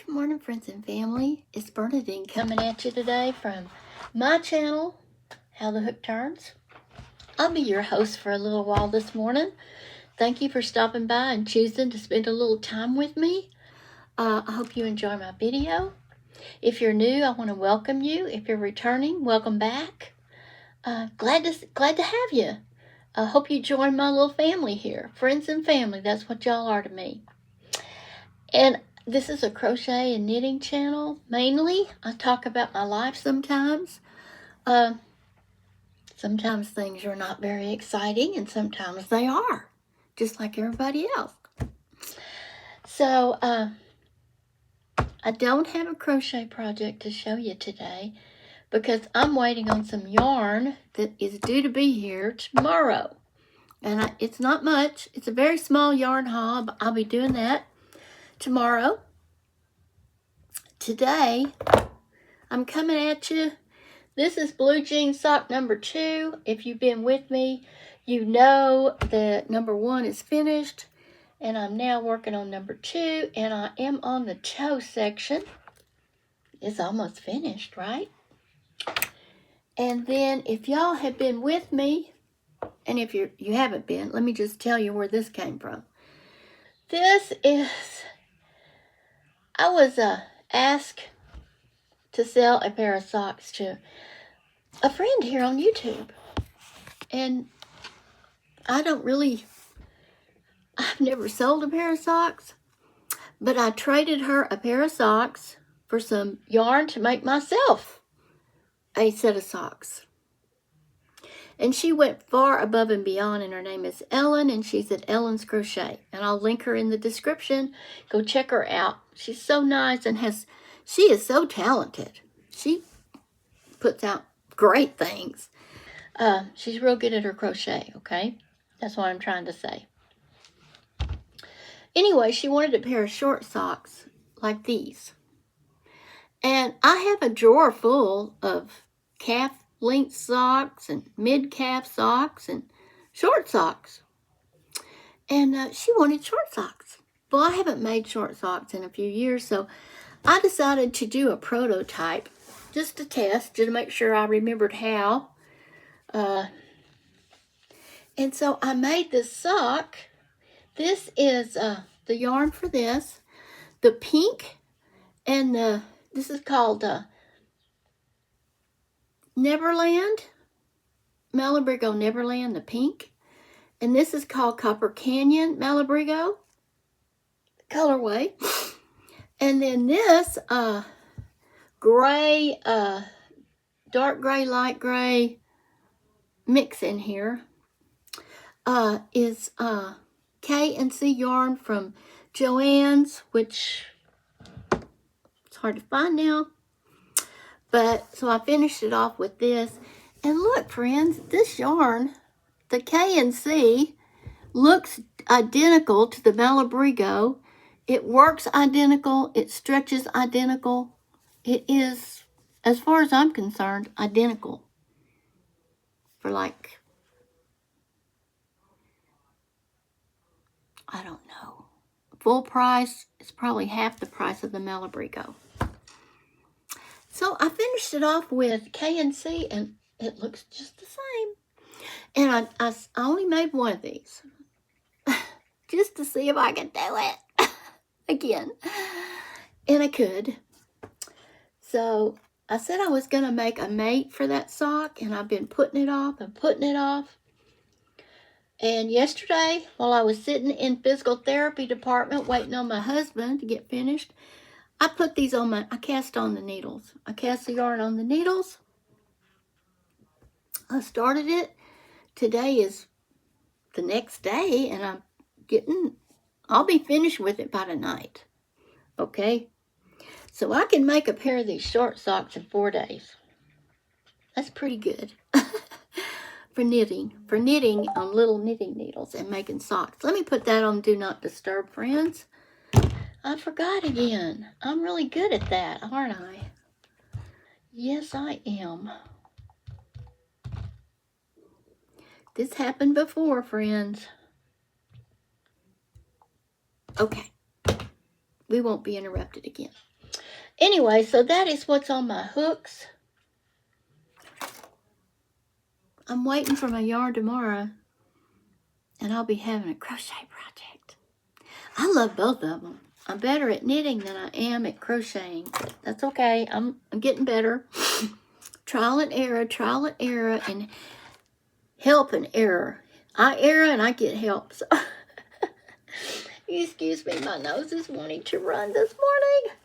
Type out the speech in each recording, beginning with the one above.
Good morning, friends and family. It's Bernadine coming at you today from my channel, How the Hook Turns. I'll be your host for a little while this morning. Thank you for stopping by and choosing to spend a little time with me. I hope you enjoy my video. If you're new, I want to welcome you. If you're returning, welcome back. Glad to have you. I hope you join my little family here. Friends and family, that's what y'all are to me. And this is a crochet and knitting channel. Mainly, I talk about my life sometimes. Sometimes things are not very exciting, and sometimes they are, just like everybody else. So, I don't have a crochet project to show you today because I'm waiting on some yarn that is due to be here tomorrow. And it's not much. It's a very small yarn haul, but I'll be doing that tomorrow. Today, I'm coming at you. This is blue jean sock number 2. If you've been with me, you know that number 1 is finished. And I'm now working on number 2. And I am on the toe section. It's almost finished, right? And then if y'all have been with me, and if you haven't been, let me just tell you where this came from. This is, I was asked to sell a pair of socks to a friend here on YouTube. And I've never sold a pair of socks, but I traded her a pair of socks for some yarn to make myself a set of socks. And she went far above and beyond, and her name is Ellen, and she's at Ellen's Crochet. And I'll link her in the description. Go check her out. She's so nice and she is so talented. She puts out great things. She's real good at her crochet, okay? That's what I'm trying to say. Anyway, she wanted a pair of short socks like these. And I have a drawer full of calf length socks and mid-calf socks and short socks. And she wanted short socks. Well, I haven't made short socks in a few years, so I decided to do a prototype just to test, just to make sure I remembered how. And so I made this sock. This is the yarn for this. The pink and this is called Neverland. Malabrigo Neverland, the pink. And this is called Copper Canyon Malabrigo colorway. And then this gray, dark gray, light gray mix in here is K&C yarn from Joann's, which it's hard to find now. But so I finished it off with this. And look, friends, this yarn, the K&C, looks identical to the Malabrigo. It works identical. It stretches identical. It is, as far as I'm concerned, identical. For like, I don't know. Full price, it's probably half the price of the Malabrigo. So I finished it off with K&C, and it looks just the same. And I only made one of these just to see if I could do it again. And I could. So I said I was going to make a mate for that sock, and I've been putting it off and putting it off. And yesterday, while I was sitting in physical therapy department waiting on my husband to get finished, I put these on I cast on the needles. I cast the yarn on the needles. I started it. Today is the next day, and I'll be finished with it by tonight. Okay? So I can make a pair of these short socks in 4 days. That's pretty good. For knitting on little knitting needles and making socks. Let me put that on Do Not Disturb, friends. I forgot again. I'm really good at that, aren't I? Yes, I am. This happened before, friends. Okay. We won't be interrupted again. Anyway, so that is what's on my hooks. I'm waiting for my yarn tomorrow, and I'll be having a crochet project. I love both of them. I'm better at knitting than I am at crocheting. That's okay. I'm getting better. Trial and error, and help and error. I err and I get help. So excuse me, my nose is wanting to run this morning.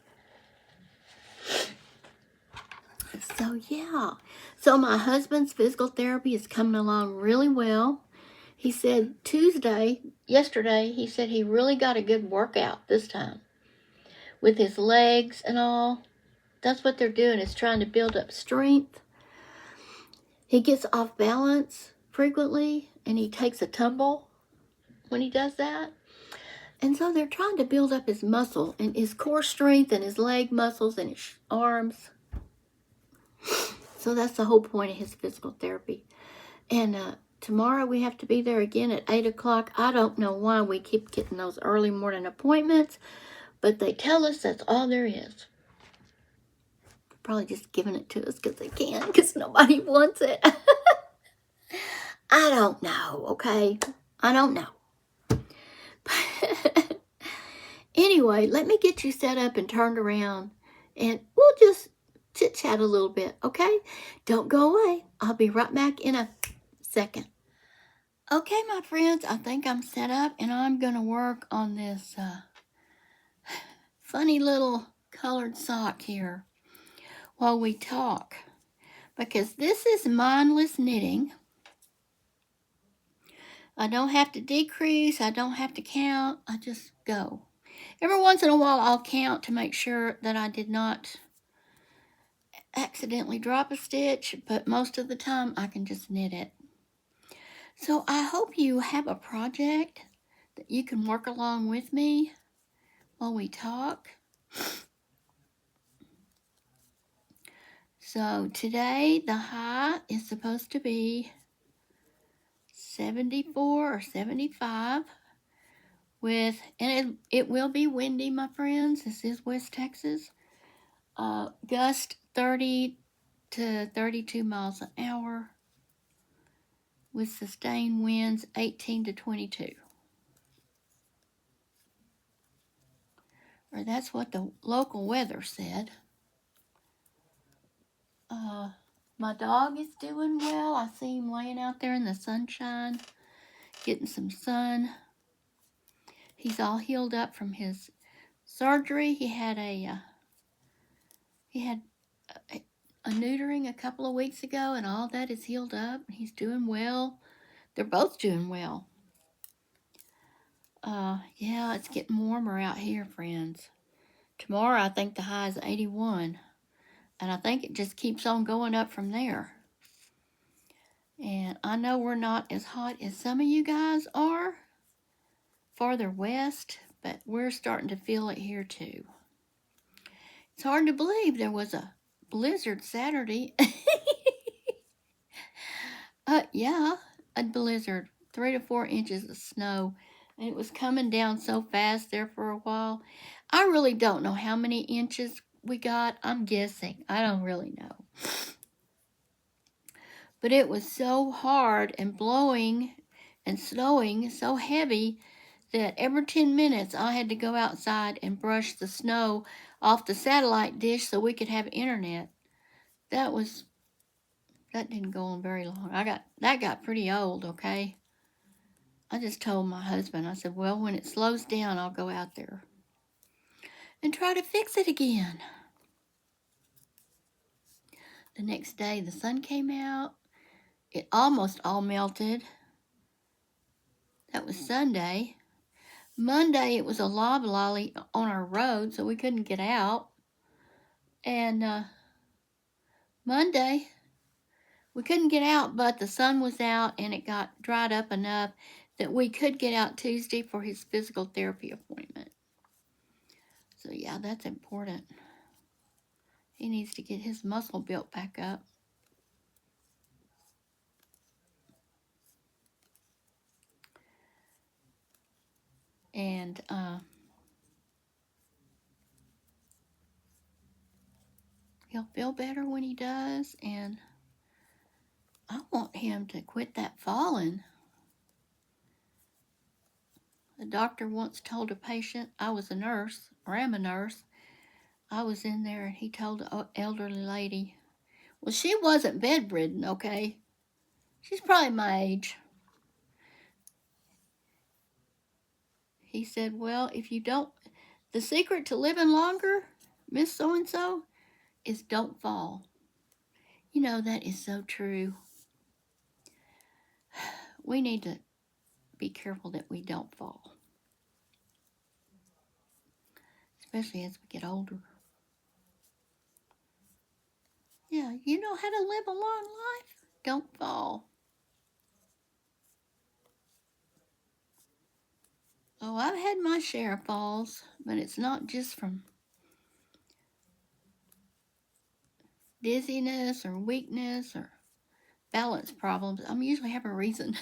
So yeah. So my husband's physical therapy is coming along really well. He said yesterday, he said he really got a good workout this time with his legs and all. That's what they're doing, is trying to build up strength. He gets off balance frequently, and he takes a tumble when he does that. And so they're trying to build up his muscle and his core strength and his leg muscles and his arms. So that's the whole point of his physical therapy. And tomorrow we have to be there again at 8 o'clock. I don't know why we keep getting those early morning appointments, but they tell us that's all there is. Probably just giving it to us because they can, because nobody wants it. I don't know, okay? I don't know. Anyway, let me get you set up and turned around, and we'll just chit-chat a little bit, okay? Don't go away. I'll be right back in a second. Okay, my friends, I think I'm set up, and I'm going to work on this funny little colored sock here while we talk, because this is mindless knitting. I don't have to decrease. I don't have to count. I just go. Every once in a while, I'll count to make sure that I did not accidentally drop a stitch, but most of the time, I can just knit it. So I hope you have a project that you can work along with me while we talk. So today, the high is supposed to be 74 or 75 and it will be windy, my friends. This is West Texas. Gust 30 to 32 miles an hour with sustained winds 18 to 22. Or that's what the local weather said. My dog is doing well. I see him laying out there in the sunshine, getting some sun. He's all healed up from his surgery. He had a neutering a couple of weeks ago, and all that is healed up. He's doing well. They're both doing well. Yeah, it's getting warmer out here, friends. Tomorrow, I think the high is 81, and I think it just keeps on going up from there. And I know we're not as hot as some of you guys are farther west, but we're starting to feel it here too. It's hard to believe there was a blizzard Saturday. Yeah, a blizzard, 3 to 4 inches of snow, and it was coming down so fast there for a while. I really don't know how many inches we got. I'm guessing. I don't really know. But it was so hard and blowing and snowing so heavy that every 10 minutes I had to go outside and brush the snow off the satellite dish so we could have internet. That didn't go on very long. That got pretty old, okay? I just told my husband, I said, well, when it slows down, I'll go out there and try to fix it again. The next day, the sun came out. It almost all melted. That was Sunday. Monday, it was a loblolly on our road, so we couldn't get out. And Monday, we couldn't get out, but the sun was out, and it got dried up enough that we could get out Tuesday for his physical therapy appointment. So, yeah, that's important. He needs to get his muscle built back up. And He'll feel better when he does, and I want him to quit that falling. The doctor once told a patient, I was a nurse, or am a nurse, I was in there and he told an elderly lady, well, she wasn't bedridden, okay? She's probably my age. He said, well, if you don't, the secret to living longer, Miss So-and-so, is don't fall. You know, that is so true. We need to be careful that we don't fall, especially as we get older. Yeah, you know how to live a long life? Don't fall. Oh, I've had my share of falls, but it's not just from dizziness or weakness or balance problems. I'm usually have a reason.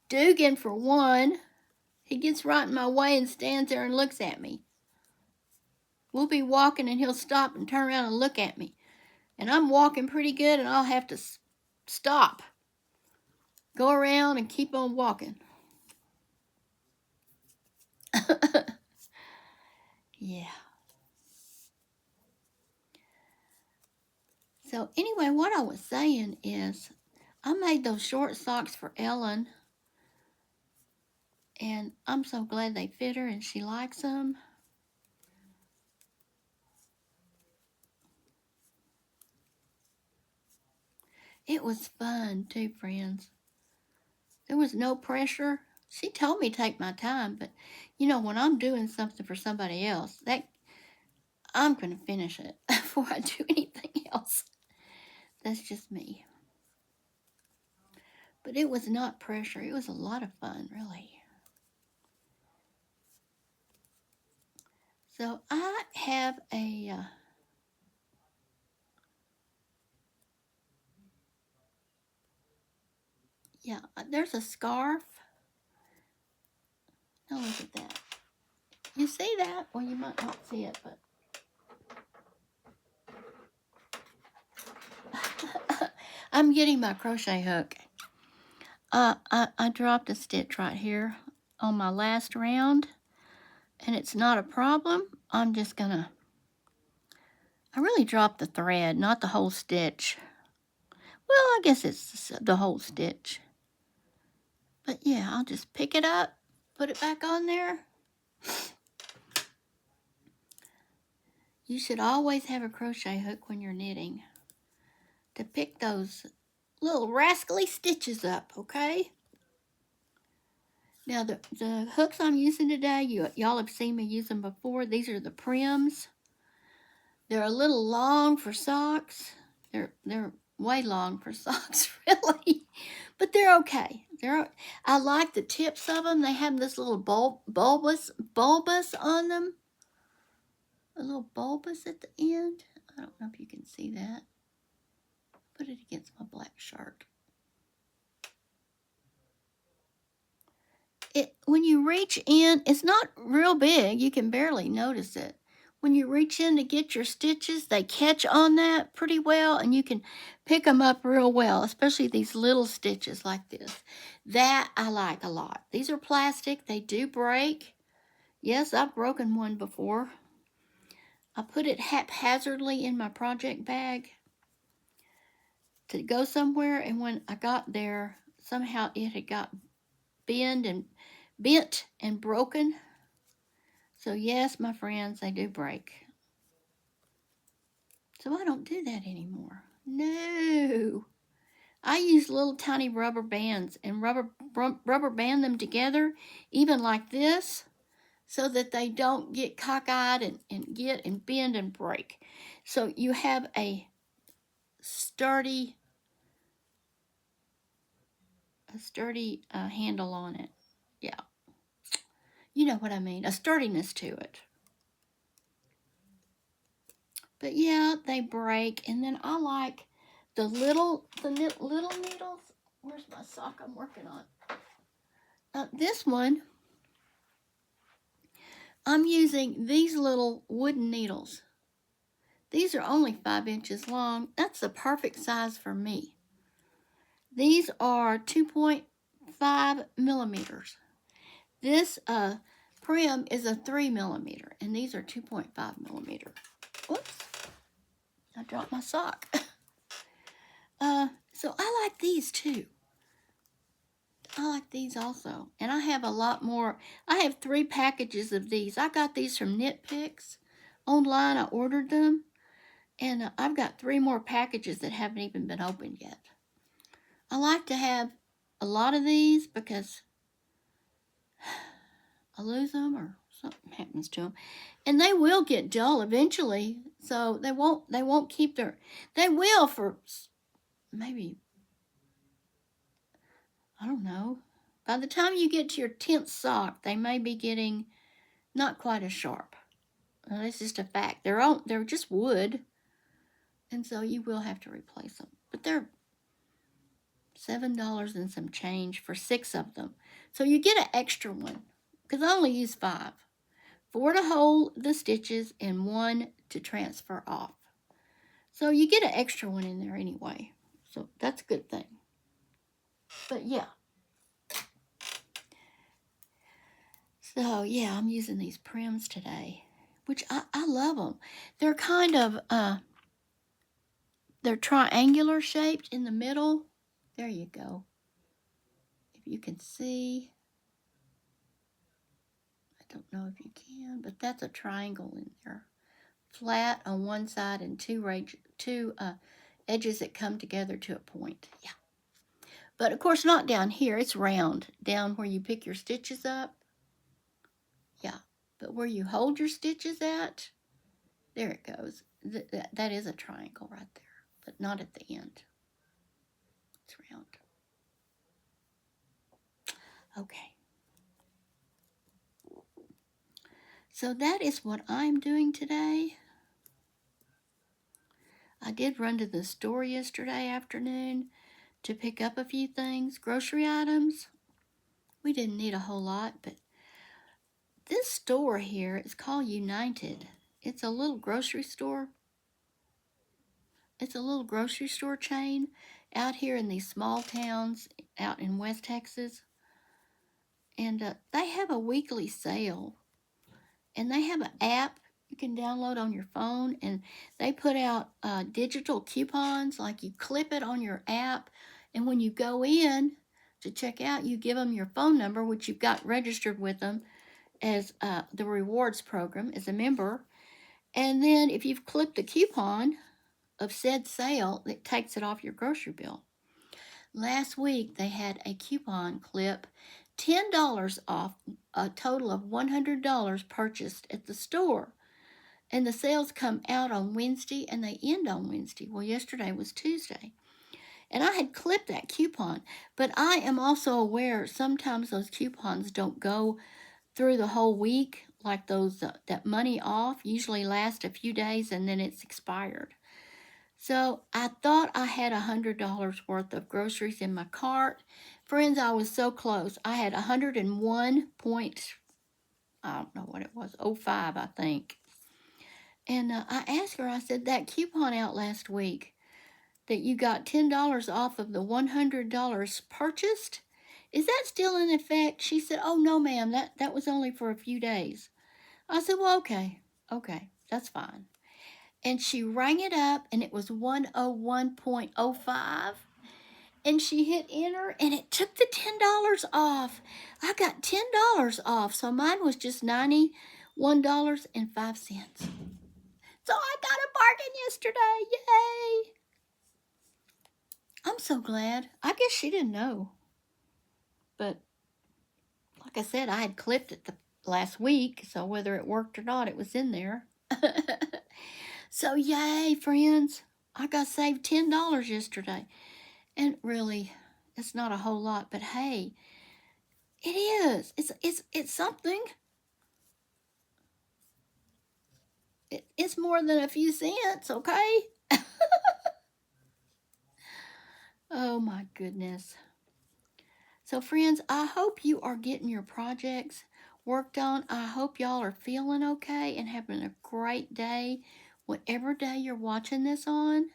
Dugan, for one, he gets right in my way and stands there and looks at me. We'll be walking and he'll stop and turn around and look at me. And I'm walking pretty good and I'll have to stop. Go around and keep on walking. Yeah. So anyway, what I was saying is I made those short socks for Ellen. And I'm so glad they fit her and she likes them. It was fun too, friends. There was no pressure. She told me to take my time, but you know, when I'm doing something for somebody else, that I'm going to finish it before I do anything else. That's just me. But it was not pressure. It was a lot of fun, really. So I have there's a scarf. Now look at that. You see that? Well, you might not see it, but I'm getting my crochet hook. I dropped a stitch right here on my last round, and it's not a problem. I'm just gonna, I really dropped the thread, not the whole stitch. Well, I guess it's the whole stitch. But yeah, I'll just pick it up, put it back on there. You should always have a crochet hook when you're knitting to pick those little rascally stitches up, okay? Now, the hooks I'm using today, y'all have seen me use them before. These are the Prims. They're a little long for socks. They're way long for socks, really. But they're okay. I like the tips of them. They have this little bulbous on them. A little bulbous at the end. I don't know if you can see that. Put it against my black shirt. When you reach in, it's not real big. You can barely notice it. When you reach in to get your stitches, they catch on that pretty well, and you can pick them up real well, especially these little stitches like this. That I like a lot. These are plastic. They do break. Yes, I've broken one before. I put it haphazardly in my project bag to go somewhere, and when I got there, somehow it had got bent and broken. So yes, my friends, they do break. So I don't do that anymore. No. I use little tiny rubber bands and rubber band them together, even like this, so that they don't get cockeyed and bend and break. So you have a sturdy handle on it. Yeah. You know what I mean, a sturdiness to it. But yeah, they break. And then I like the little needles. Where's my sock I'm working on? This one, I'm using these little wooden needles. These are only 5 inches long. That's the perfect size for me. These are 2.5 millimeters. This prim is a 3 millimeter, and these are 2.5 millimeter. Whoops, I dropped my sock. So I like these too. I like these also. And I have a lot more. I have 3 packages of these. I got these from Knit Picks. Online, I ordered them. And I've got 3 more packages that haven't even been opened yet. I like to have a lot of these because I lose them or something happens to them. And they will get dull eventually. So they won't keep their, they will for maybe, I don't know. By the time you get to your 10th sock, they may be getting not quite as sharp. That's just a fact. They're just wood, and so you will have to replace them. But they're $7 and some change for 6 of them. So you get an extra one, because I only use 5. 4 to hold the stitches and 1 to transfer off. So you get an extra one in there anyway. So that's a good thing. But yeah. So yeah, I'm using these prims today, which I love them. They're kind of, they're triangular shaped in the middle. There you go. If you can see. I don't know if you can, but that's a triangle in there. Flat on one side and two edges that come together to a point. Yeah. But of course not down here. It's round. Down where you pick your stitches up. Yeah. But where you hold your stitches at, there it goes. That is a triangle right there. But not at the end. It's round. Okay. So that is what I'm doing today. I did run to the store yesterday afternoon to pick up a few things, grocery items. We didn't need a whole lot, but this store here is called United. It's a little grocery store. It's a little grocery store chain out here in these small towns out in West Texas. And they have a weekly sale. And they have an app you can download on your phone. And they put out digital coupons, like you clip it on your app. And when you go in to check out, you give them your phone number, which you've got registered with them as the rewards program as a member. And then if you've clipped the coupon of said sale, it takes it off your grocery bill. Last week they had a coupon clip, $10 off a total of $100 purchased at the store. And the sales come out on Wednesday and they end on Wednesday. Well, yesterday was Tuesday. And I had clipped that coupon, but I am also aware sometimes those coupons don't go through the whole week, like those that money off usually lasts a few days and then it's expired. So I thought I had $100 worth of groceries in my cart. Friends, I was so close. I had 101 point, I don't know what it was, 05, I think. And I asked her, I said, that coupon out last week that you got $10 off of the $100 purchased, is that still in effect? She said, oh, no, ma'am, that was only for a few days. I said, well, okay, that's fine. And she rang it up, and it was 101.05. And she hit enter, and it took the $10 off. I got $10 off, so mine was just $91.05. So I got a bargain yesterday. Yay! I'm so glad. I guess she didn't know. But like I said, I had clipped it the last week, so whether it worked or not, it was in there. So yay, friends. I got saved $10 yesterday. And really, it's not a whole lot, but hey, it is. It's something. It's more than a few cents, okay? Oh my goodness. So friends, I hope you are getting your projects worked on. I hope y'all are feeling okay and having a great day whatever day you're watching this on.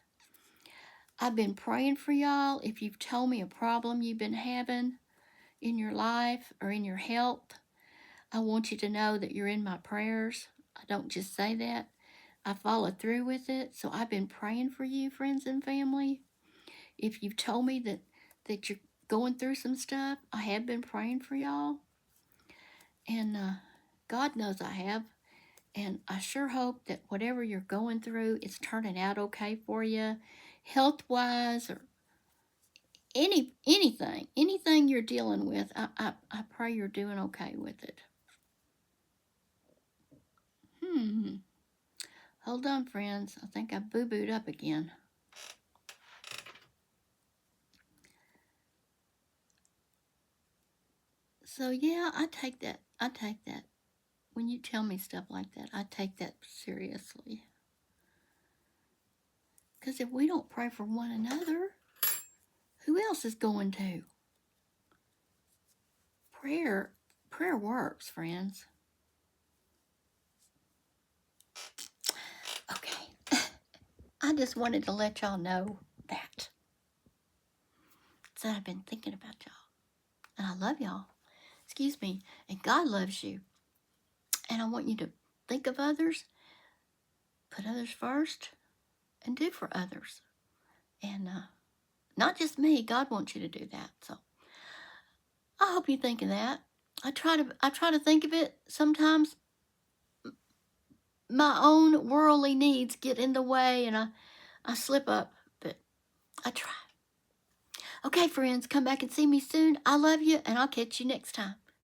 I've been praying for y'all. If you've told me a problem you've been having in your life or in your health, I want you to know that you're in my prayers. I don't just say that. I follow through with it. So I've been praying for you, friends and family. If you've told me that you're going through some stuff, I have been praying for y'all. And God knows I have. And I sure hope that whatever you're going through is turning out okay for you, health-wise or anything you're dealing with. I pray you're doing okay with it. Hold on, friends. I think I boo-booed up again. So yeah, I take that. When you tell me stuff like that, I take that seriously. Because if we don't pray for one another, who else is going to? Prayer works, friends. Okay. I just wanted to let y'all know that. So I've been thinking about y'all. And I love y'all. Excuse me. And God loves you. And I want you to think of others, put others first, and do for others. And not just me. God wants you to do that. So I hope you think of that. I try to think of it. Sometimes my own worldly needs get in the way and I slip up, but I try. Okay, friends, come back and see me soon. I love you, and I'll catch you next time.